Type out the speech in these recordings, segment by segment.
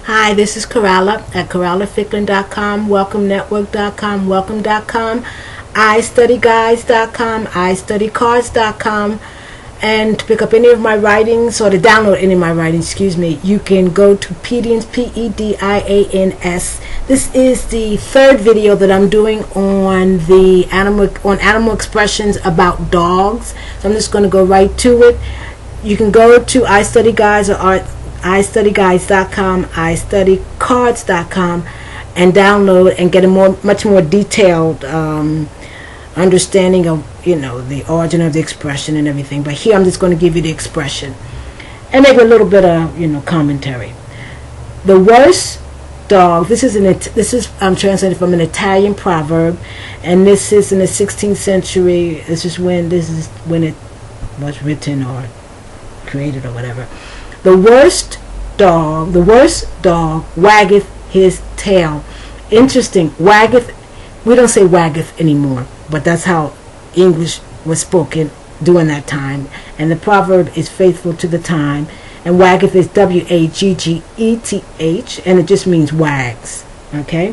Hi, this is Coralla at CorallaFicklin.com, WelcomeNetwork.com, Welcome.com, iStudyGuides.com, iStudyCards.com. And to pick up any of my writings, or to download any of my writings, you can go to Pedians, P-E-D-I-A-N-S. This is the third video that I'm doing on animal expressions about dogs. So I'm just going to go right to it. You can go to iStudyGuides or iStudyGuides.com, iStudyCards.com, and download and get a much more detailed understanding of the origin of the expression and everything. But here I'm just going to give you the expression and maybe a little bit of commentary. The worst dog. This is I'm translated from an Italian proverb, and this is in the 16th century. This is when it was written or created or whatever. The worst dog waggeth his tail. Interesting. Waggeth. We don't say waggeth anymore, but that's how English was spoken during that time. And the proverb is faithful to the time. And waggeth is W-A-G-G-E-T-H, and it just means wags. Okay?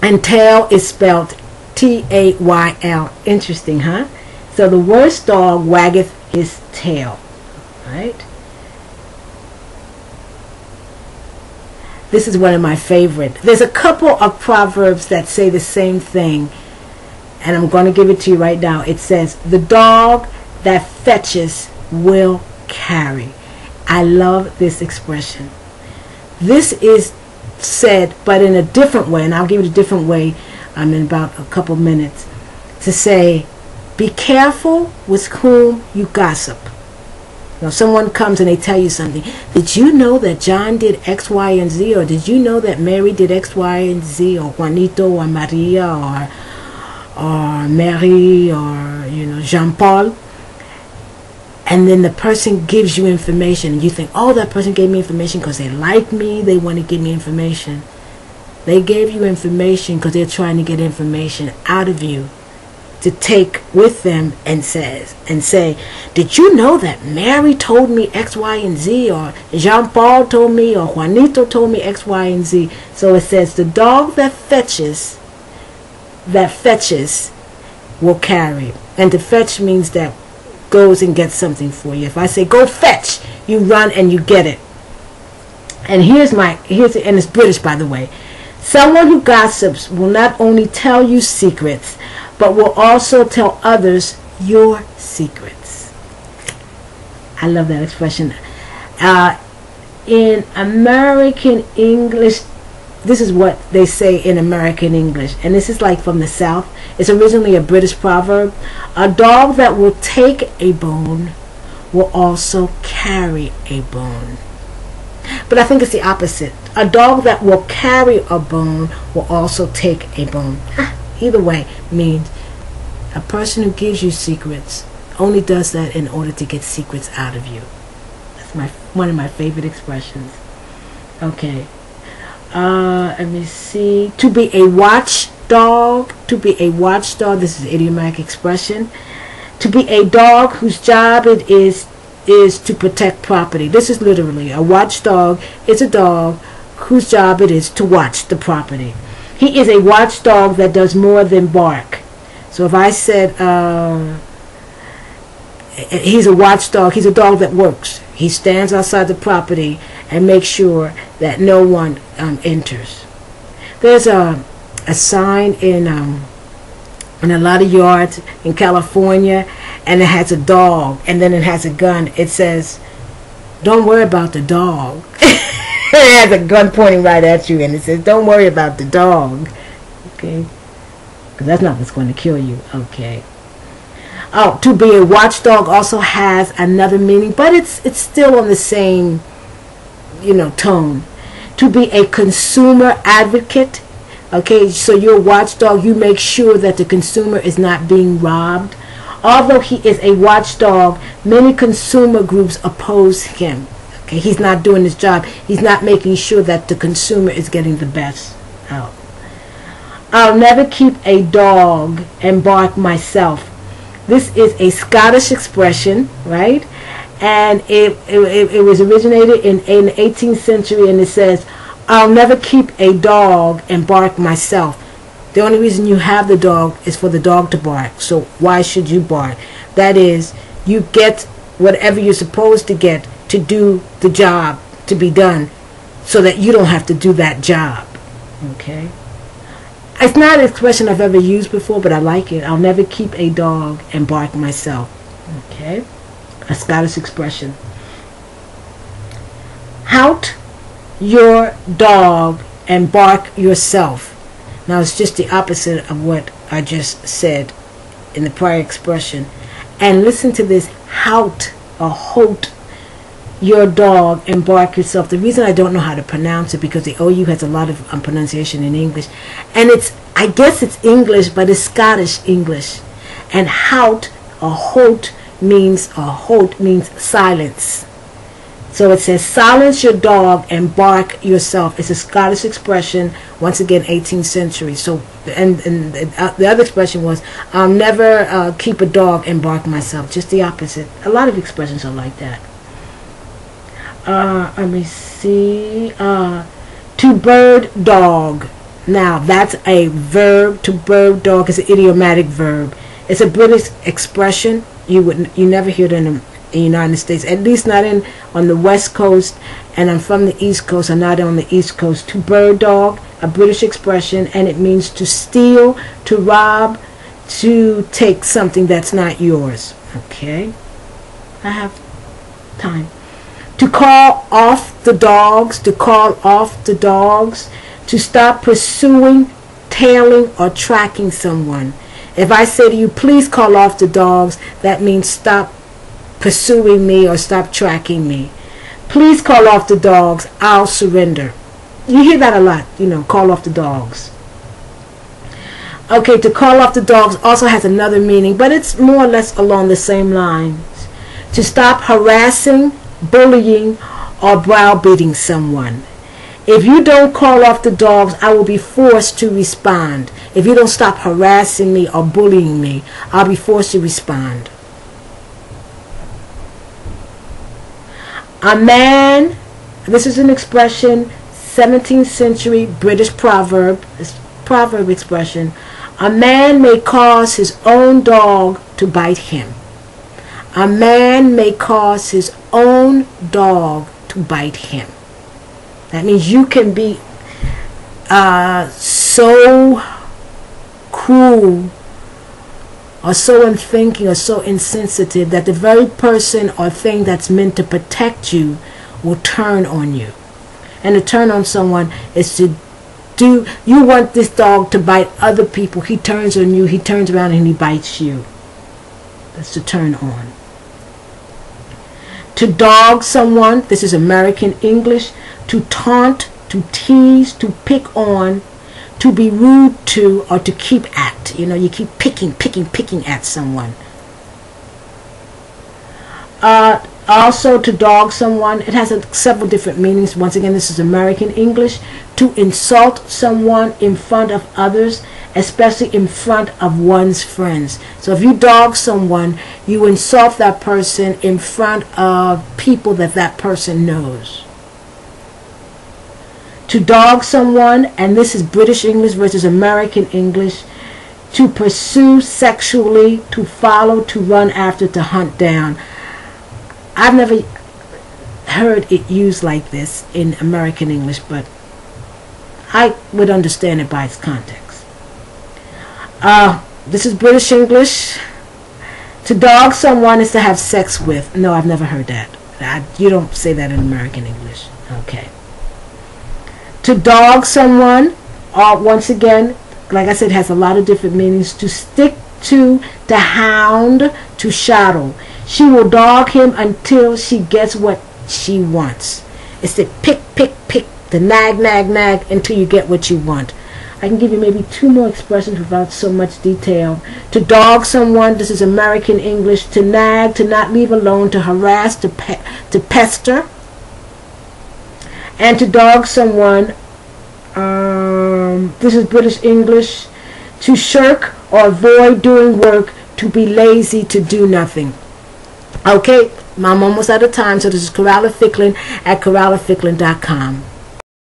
And tail is spelled T-A-Y-L. Interesting, huh? So the worst dog waggeth his tail. Right? This is one of my favorite. There's a couple of proverbs that say the same thing, and I'm going to give it to you right now. It says, the dog that fetches will carry. I love this expression. This is said, but in a different way, and I'll give it a different way in about a couple minutes, to say, be careful with whom you gossip. Now, someone comes and they tell you something. Did you know that John did X, Y, and Z? Or did you know that Mary did X, Y, and Z? Or Juanito, or Maria, or Mary, or Jean-Paul? And then the person gives you information, and you think, oh, that person gave me information because they like me, they want to give me information. They gave you information because they're trying to get information out of you to take with them and say, did you know that Mary told me X, Y, and Z, or Jean-Paul told me, or Juanito told me X, Y, and Z? So it says, the dog that fetches will carry. And to fetch means that goes and gets something for you. If I say go fetch, you run and you get it. And and it's British, by the way. Someone who gossips will not only tell you secrets, but will also tell others your secrets. I love that expression. In American English, this is what they say in American English, and this is like from the South. It's originally a British proverb. A dog that will take a bone will also carry a bone. But I think it's the opposite. A dog that will carry a bone will also take a bone. Either way means a person who gives you secrets only does that in order to get secrets out of you. That's one of my favorite expressions. Okay. Let me see. To be a watchdog. To be a watchdog. This is an idiomatic expression. To be a dog whose job it is to protect property. This is literally a watchdog. It's a dog whose job it is to watch the property. He is a watchdog that does more than bark. So if I said he's a watchdog, he's a dog that works. He stands outside the property and makes sure that no one enters. There's a sign in a lot of yards in California, and it has a dog, and then it has a gun. It says, don't worry about the dog. It has a gun pointing right at you, and it says, don't worry about the dog. Okay? Because that's not what's going to kill you. Okay. Oh, to be a watchdog also has another meaning, but it's still on the same, tone. To be a consumer advocate. Okay, so you're a watchdog. You make sure that the consumer is not being robbed. Although he is a watchdog, many consumer groups oppose him. Okay, he's not doing his job. He's not making sure that the consumer is getting the best out. I'll never keep a dog and bark myself. This is a Scottish expression, right? and it was originated in the 18th century, and it says, "I'll never keep a dog and bark myself." The only reason you have the dog is for the dog to bark. So why should you bark? That is, you get whatever you're supposed to get to do the job to be done, so that you don't have to do that job. Okay? It's not an expression I've ever used before, but I like it. I'll never keep a dog and bark myself. Okay? A Scottish expression. Hout your dog and bark yourself. Now it's just the opposite of what I just said in the prior expression. And listen to this: hout or hout your dog and bark yourself. The reason I don't know how to pronounce it, because the OU has a lot of pronunciation in English, and I guess it's English, but it's Scottish English. And hout or hout means silence. So it says, silence your dog and bark yourself. It's a Scottish expression, once again 18th century. So and the other expression was, I'll never keep a dog and bark myself. Just the opposite. A lot of expressions are like that. Let me see. To bird dog. Now that's a verb. To bird dog is an idiomatic verb. It's a British expression. You never hear it in the United States, at least not on the West Coast, and I'm from the East Coast. I'm not on the East Coast. To bird dog, a British expression, and it means to steal, to rob, to take something that's not yours. Okay, I have time. To call off the dogs, to call off the dogs, to stop pursuing, tailing, or tracking someone. If I say to you, please call off the dogs, that means stop pursuing me or stop tracking me. Please call off the dogs, I'll surrender. You hear that a lot, call off the dogs. Okay, to call off the dogs also has another meaning, but it's more or less along the same lines. To stop harassing, bullying, or browbeating someone. If you don't call off the dogs, I will be forced to respond. If you don't stop harassing me or bullying me, I'll be forced to respond. A man, this is an expression, 17th century British proverb expression. A man may cause his own dog to bite him. A man may cause his own dog to bite him. That means you can be so cruel or so unthinking or so insensitive that the very person or thing that's meant to protect you will turn on you. And to turn on someone is to you want this dog to bite other people. He turns on you, he turns around and he bites you. That's to turn on. To dog someone, this is American English. To taunt, to tease, to pick on, to be rude to, or to keep at. You keep picking at someone. Also, to dog someone, it has several different meanings. Once again, this is American English. To insult someone in front of others, especially in front of one's friends. So if you dog someone, you insult that person in front of people that person knows. To dog someone, and this is British English versus American English, to pursue sexually, to follow, to run after, to hunt down. I've never heard it used like this in American English, but I would understand it by its context. This is British English. To dog someone is to have sex with. No, I've never heard that. You don't say that in American English. Okay. To dog someone, once again, like I said, has a lot of different meanings. To stick to hound, to shadow. She will dog him until she gets what she wants. It's to pick, to nag until you get what you want. I can give you maybe 2 more expressions without so much detail. To dog someone, this is American English. To nag, to not leave alone, to harass, to pester. And to dog someone, this is British English. To shirk or avoid doing work, to be lazy, to do nothing. Okay, I'm almost out of time, so this is Coralla Ficklin at CorallaFicklin.com.